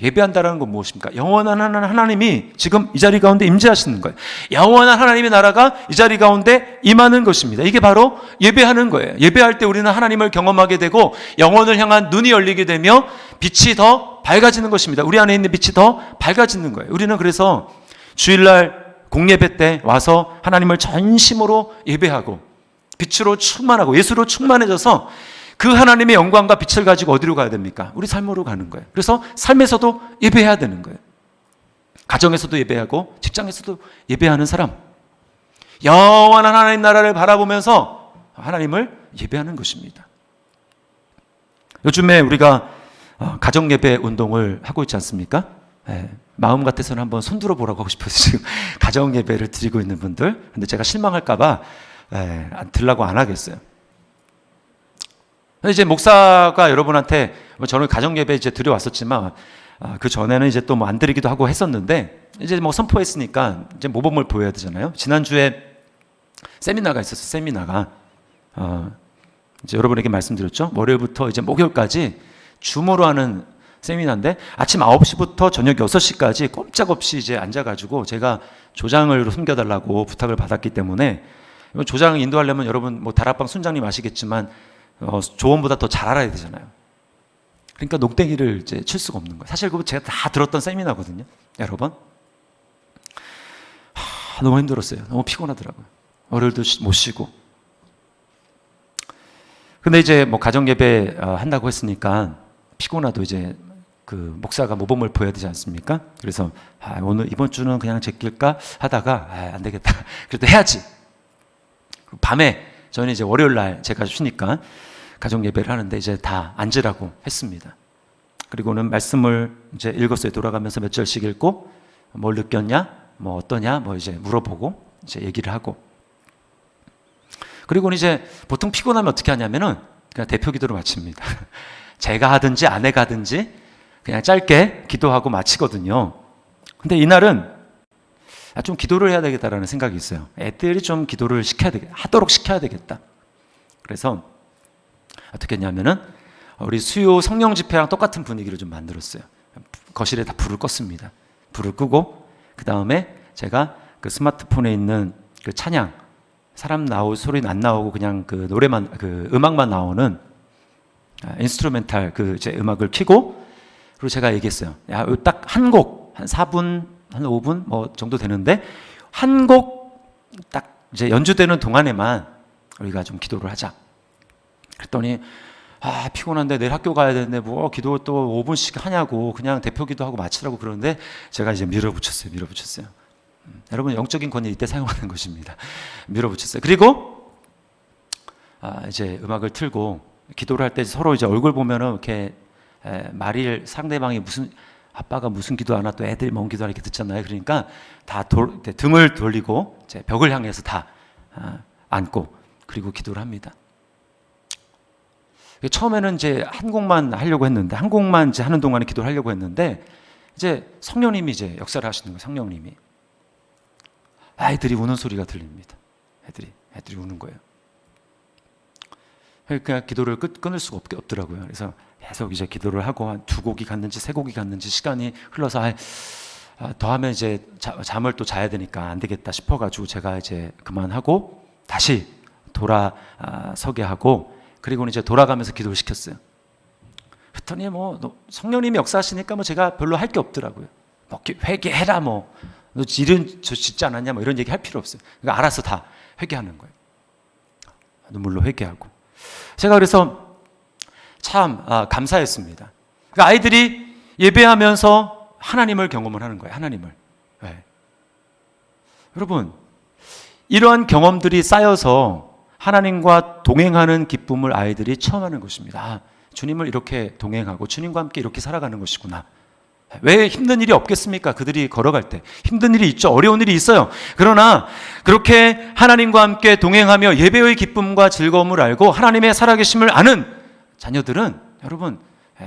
예배한다라는 건 무엇입니까? 영원한 하나님이 지금 이 자리 가운데 임재하시는 거예요. 영원한 하나님의 나라가 이 자리 가운데 임하는 것입니다. 이게 바로 예배하는 거예요. 예배할 때 우리는 하나님을 경험하게 되고 영원을 향한 눈이 열리게 되며 빛이 더 밝아지는 것입니다. 우리 안에 있는 빛이 더 밝아지는 거예요. 우리는 그래서 주일날 공예배 때 와서 하나님을 전심으로 예배하고 빛으로 충만하고 예수로 충만해져서 그 하나님의 영광과 빛을 가지고 어디로 가야 됩니까? 우리 삶으로 가는 거예요. 그래서 삶에서도 예배해야 되는 거예요. 가정에서도 예배하고 직장에서도 예배하는 사람, 영원한 하나님 나라를 바라보면서 하나님을 예배하는 것입니다. 요즘에 우리가 가정 예배 운동을 하고 있지 않습니까? 마음 같아서는 한번 손들어 보라고 하고 싶어서 지금 가정 예배를 드리고 있는 분들, 근데 제가 실망할까봐 들라고 안 하겠어요. 이제 목사가 여러분한테 저는 가정 예배 이제 드려왔었지만 그 전에는 이제 또 뭐 안 드리기도 하고 했었는데 이제 뭐 선포했으니까 이제 모범을 보여야 되잖아요. 지난주에 세미나가 있었어요. 세미나가 이제 여러분에게 말씀드렸죠. 월요일부터 이제 목요일까지 줌으로 하는 세미나인데 아침 9시부터 저녁 6시까지 꼼짝없이 이제 앉아가지고 제가 조장을 섬겨달라고 부탁을 받았기 때문에 조장을 인도하려면 여러분 뭐 다락방 순장님 아시겠지만 조언보다 더 잘 알아야 되잖아요. 그러니까 녹대기를 이제 칠 수가 없는 거예요. 사실 그거 제가 다 들었던 세미나거든요. 여러 번. 너무 힘들었어요. 너무 피곤하더라고요. 월요일도 못 쉬고. 근데 이제 뭐 가정 예배 한다고 했으니까 피곤하도 이제 그 목사가 모범을 보여야 되지 않습니까? 그래서 오늘 이번 주는 그냥 제낄까 하다가 안 되겠다. 그래도 해야지. 밤에 저는 이제 월요일 날 제가 쉬니까 가정 예배를 하는데 이제 다 앉으라고 했습니다. 그리고는 말씀을 이제 읽었어요. 돌아가면서 몇 절씩 읽고 뭘 느꼈냐, 뭐 어떠냐, 뭐 이제 물어보고 이제 얘기를 하고. 그리고는 이제 보통 피곤하면 어떻게 하냐면은 그냥 대표 기도로 마칩니다. 제가 하든지 아내가 하든지 그냥 짧게 기도하고 마치거든요. 근데 이날은 좀 기도를 해야 되겠다라는 생각이 있어요. 애들이 좀 기도를 하도록 시켜야 되겠다. 그래서 어떻게 했냐면은 우리 수요 성령 집회랑 똑같은 분위기를 좀 만들었어요. 거실에 다 불을 껐습니다. 불을 끄고 그 다음에 제가 그 스마트폰에 있는 그 찬양, 사람 소리는 안 나오고 그냥 그 노래만, 그 음악만 나오는 인스트루멘탈 그 제 음악을 켜고 그리고 제가 얘기했어요. 야, 딱 한 곡, 한 4분, 한 5분 뭐 정도 되는데 한 곡 딱 이제 연주되는 동안에만 우리가 좀 기도를 하자. 그랬더니 피곤한데 내일 학교 가야 되는데 뭐 기도 또 5분씩 하냐고 그냥 대표 기도하고 마치라고 그러는데 제가 이제 밀어붙였어요. 여러분 영적인 권위 이때 사용하는 것입니다. 밀어붙였어요. 그리고 이제 음악을 틀고 기도를 할 때 서로 이제 얼굴 보면은 이렇게 말일 상대방이 아빠가 무슨 기도하나 또 애들이 뭔 기도하나 이렇게 듣잖아요. 그러니까 다 등을 돌리고 이제 벽을 향해서 다 앉고 그리고 기도를 합니다. 처음에는 이제 한 곡만 하려고 했는데 한 곡만 이제 하는 동안에 기도를 하려고 했는데 이제 성령님이 이제 역사를 하시는 거예요. 성령님이 아이들이 우는 소리가 들립니다. 애들이 우는 거예요. 그러니까 기도를 끊을 수가 없더라고요. 그래서 계속 이제 기도를 하고 한 2곡이 갔는지 3곡이 갔는지 시간이 흘러서 더 하면 이제 잠을 또 자야 되니까 안 되겠다 싶어가지고 제가 이제 그만하고 다시 돌아서게 하고 그리고는 이제 돌아가면서 기도를 시켰어요. 그랬더니 뭐 성령님이 역사하시니까 뭐 제가 별로 할 게 없더라고요. 뭐 회개해라 뭐 너 이런 저 짓지 않았냐 뭐 이런 얘기 할 필요 없어요. 그러니까 알아서 다 회개하는 거예요. 눈물로 회개하고. 제가 그래서 참 감사했습니다. 그러니까 아이들이 예배하면서 하나님을 경험을 하는 거예요. 하나님을. 네. 여러분 이러한 경험들이 쌓여서 하나님과 동행하는 기쁨을 아이들이 처음 하는 것입니다. 주님을 이렇게 동행하고 주님과 함께 이렇게 살아가는 것이구나. 왜 힘든 일이 없겠습니까? 그들이 걸어갈 때 힘든 일이 있죠. 어려운 일이 있어요. 그러나 그렇게 하나님과 함께 동행하며 예배의 기쁨과 즐거움을 알고 하나님의 살아계심을 아는 자녀들은 여러분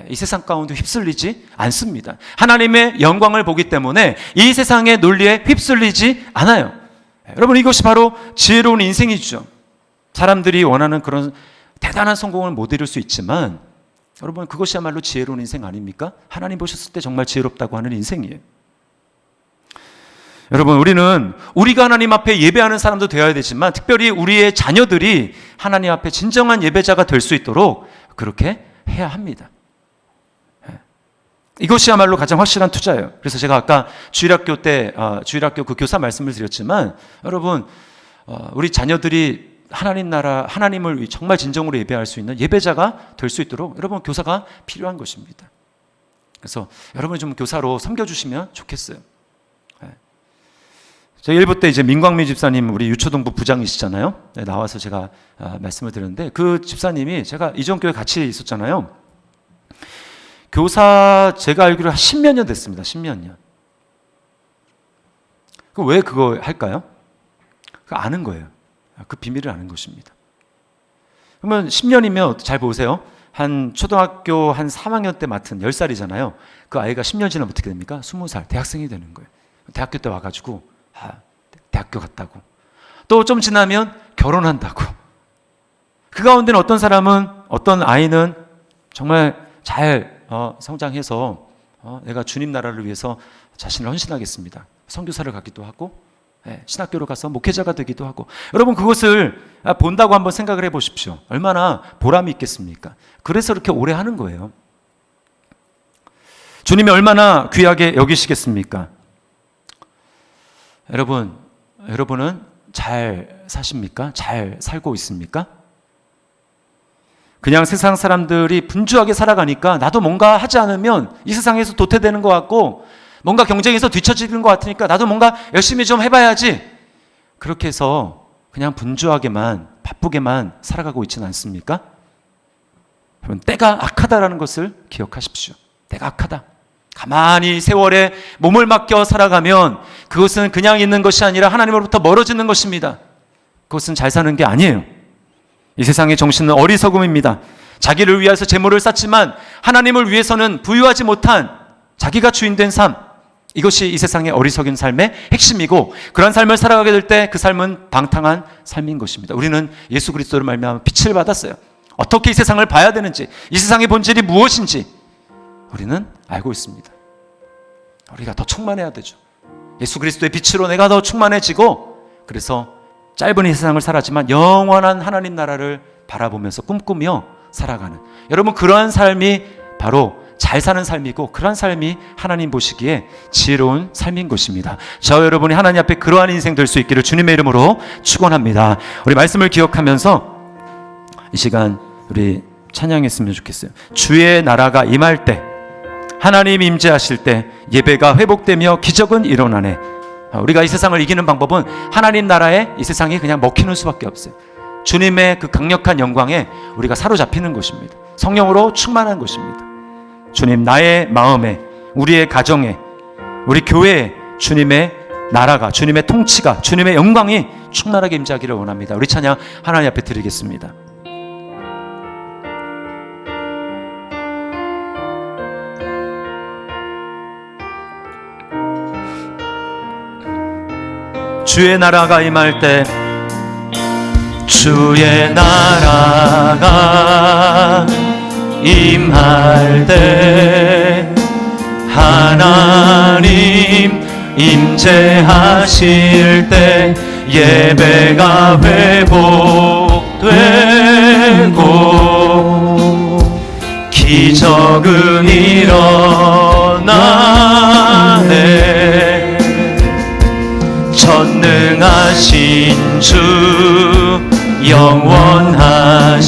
이 세상 가운데 휩쓸리지 않습니다. 하나님의 영광을 보기 때문에 이 세상의 논리에 휩쓸리지 않아요. 여러분, 이것이 바로 지혜로운 인생이죠. 사람들이 원하는 그런 대단한 성공을 못 이룰 수 있지만 여러분, 그것이야말로 지혜로운 인생 아닙니까? 하나님 보셨을 때 정말 지혜롭다고 하는 인생이에요. 여러분, 우리가 하나님 앞에 예배하는 사람도 되어야 되지만 특별히 우리의 자녀들이 하나님 앞에 진정한 예배자가 될 수 있도록 그렇게 해야 합니다. 이것이야말로 가장 확실한 투자예요. 그래서 제가 아까 주일학교 때 주일학교 그 교사 말씀을 드렸지만 여러분, 우리 자녀들이 하나님 나라, 하나님을 정말 진정으로 예배할 수 있는 예배자가 될 수 있도록 여러분, 교사가 필요한 것입니다. 그래서 여러분이 좀 교사로 섬겨주시면 좋겠어요. 저희 일부 때 이제 민광미 집사님, 우리 유초동부 부장이시잖아요. 네, 나와서 제가 말씀을 드렸는데 그 집사님이 제가 이전교회 같이 있었잖아요. 교사 제가 알기로 한 10몇 년 됐습니다. 10몇 년. 왜 그거 할까요? 그거 아는 거예요. 그 비밀을 아는 것입니다. 그러면 10년이면 잘 보세요. 한 초등학교 한 3학년 때 맡은 10살이잖아요. 그 아이가 10년 지나면 어떻게 됩니까? 20살, 대학생이 되는 거예요. 대학교 때 와가지고 대학교 갔다고. 또 좀 지나면 결혼한다고. 그 가운데는 어떤 사람은, 어떤 아이는 정말 잘 성장해서 내가 주님 나라를 위해서 자신을 헌신하겠습니다. 선교사를 가기도 하고 신학교로 가서 목회자가 되기도 하고. 여러분, 그것을 본다고 한번 생각을 해보십시오. 얼마나 보람이 있겠습니까? 그래서 이렇게 오래 하는 거예요. 주님이 얼마나 귀하게 여기시겠습니까? 여러분은 잘 사십니까? 잘 살고 있습니까? 그냥 세상 사람들이 분주하게 살아가니까 나도 뭔가 하지 않으면 이 세상에서 도태되는 것 같고 뭔가 경쟁에서 뒤처지는 것 같으니까 나도 뭔가 열심히 좀 해봐야지. 그렇게 해서 그냥 분주하게만 바쁘게만 살아가고 있지는 않습니까? 여러분, 때가 악하다라는 것을 기억하십시오. 때가 악하다. 가만히 세월에 몸을 맡겨 살아가면 그것은 그냥 있는 것이 아니라 하나님으로부터 멀어지는 것입니다. 그것은 잘 사는 게 아니에요. 이 세상의 정신은 어리석음입니다. 자기를 위해서 재물을 쌓지만 하나님을 위해서는 부유하지 못한 자기가 주인된 삶, 이것이 이 세상의 어리석은 삶의 핵심이고 그런 삶을 살아가게 될 때 그 삶은 방탕한 삶인 것입니다. 우리는 예수 그리스도를 말미암아 빛을 받았어요. 어떻게 이 세상을 봐야 되는지, 이 세상의 본질이 무엇인지 우리는 알고 있습니다. 우리가 더 충만해야 되죠. 예수 그리스도의 빛으로 내가 더 충만해지고, 그래서 짧은 이 세상을 살았지만 영원한 하나님 나라를 바라보면서 꿈꾸며 살아가는, 여러분, 그러한 삶이 바로 잘 사는 삶이고 그러한 삶이 하나님 보시기에 지혜로운 삶인 것입니다. 저와 여러분이 하나님 앞에 그러한 인생 될 수 있기를 주님의 이름으로 축원합니다. 우리 말씀을 기억하면서 이 시간 우리 찬양했으면 좋겠어요. 주의 나라가 임할 때, 하나님 임재하실 때 예배가 회복되며 기적은 일어나네. 우리가 이 세상을 이기는 방법은 하나님 나라에 이 세상이 그냥 먹히는 수밖에 없어요. 주님의 그 강력한 영광에 우리가 사로잡히는 것입니다. 성령으로 충만한 것입니다. 주님, 나의 마음에, 우리의 가정에, 우리 교회에 주님의 나라가, 주님의 통치가, 주님의 영광이 충만하게 임재하기를 원합니다. 우리 찬양 하나님 앞에 드리겠습니다. 주의 나라가 임할 때, 주의 나라가 임할 때, 하나님 임재하실 때 예배가 회복되고 기적은 일어나네. 전능하신 주, 영원하신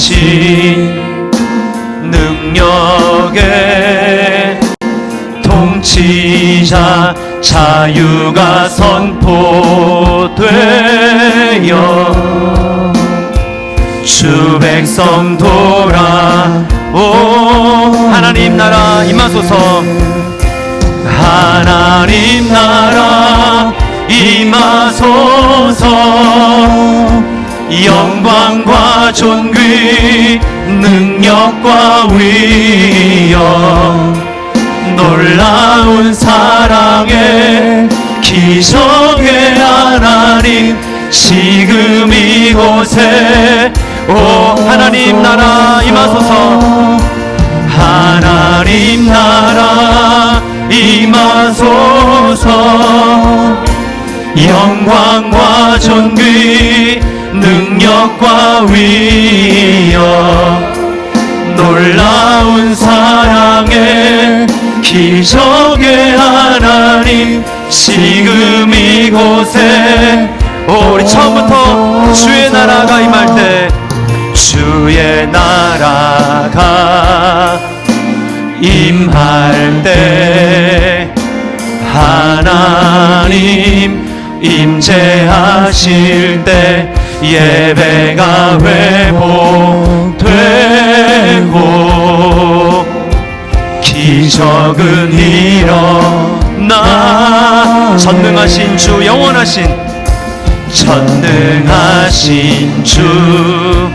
능력의 통치자, 자유가 선포되어 주 백성 돌아오. 하나님 나라 임하소서. 하나님 나라 임하소서. 영광과 존귀 능력과 위엄 놀라운 사랑의 기적의 하나님 지금 이곳에 오 하나님 나라 임하소서 하나님 나라 임하소서 영광과 존귀 능력과 위엄 놀라운 사랑의 기적의 하나님 지금 이곳에 우리 처음부터 주의 나라가 임할 때 주의 나라가 임할 때 하나님 임재하실 때 예배가 회복되고 기적은 일어나 전능하신 주 전능하신 주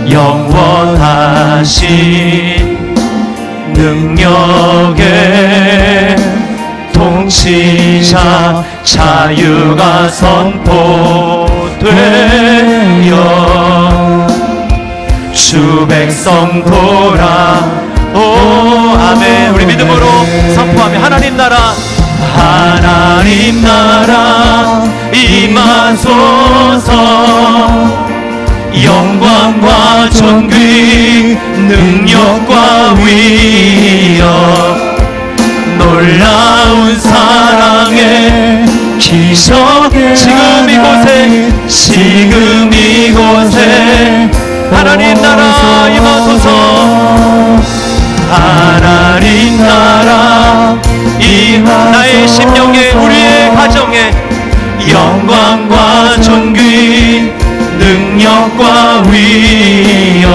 영원하신 능력의 통치자 자유가 선포되어 주 백성 오 아멘 우리 믿음으로 선포하며 하나님 나라 임하소서 영광과 존귀 능력과 위엄 놀라운 사랑의 기적 지금 이곳에 하나님 나라 임하소서 하나님 나라 나의 심령에 우리의 가정에 영광과 존귀 능력과 위엄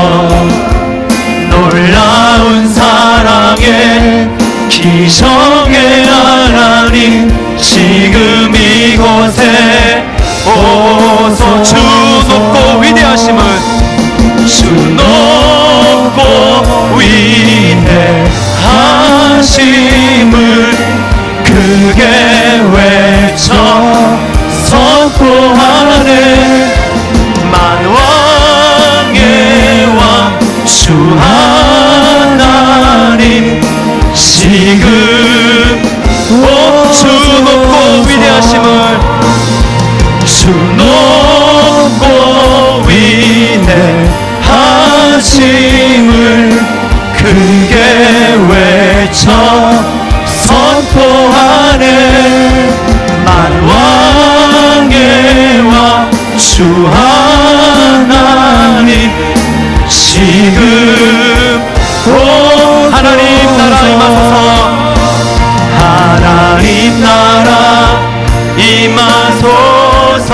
놀라운 사랑의 기적의 하나님 지금 이곳에 오소 주 높고 위대하심을 주 높고 위대하심을 크게 외쳐 선포하네 만왕의 왕 주 하나님 지금 주 높고 위대하심을 주 높고 위대하심을 크게 외쳐 선포하네 만왕의 왕 주 하나님 지금 오 하나님 나라 임하소서 하나님 나라 임하소서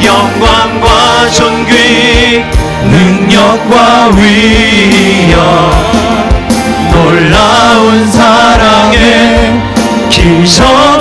영광과 존귀 능력과 위엄 놀라운 사랑의 기적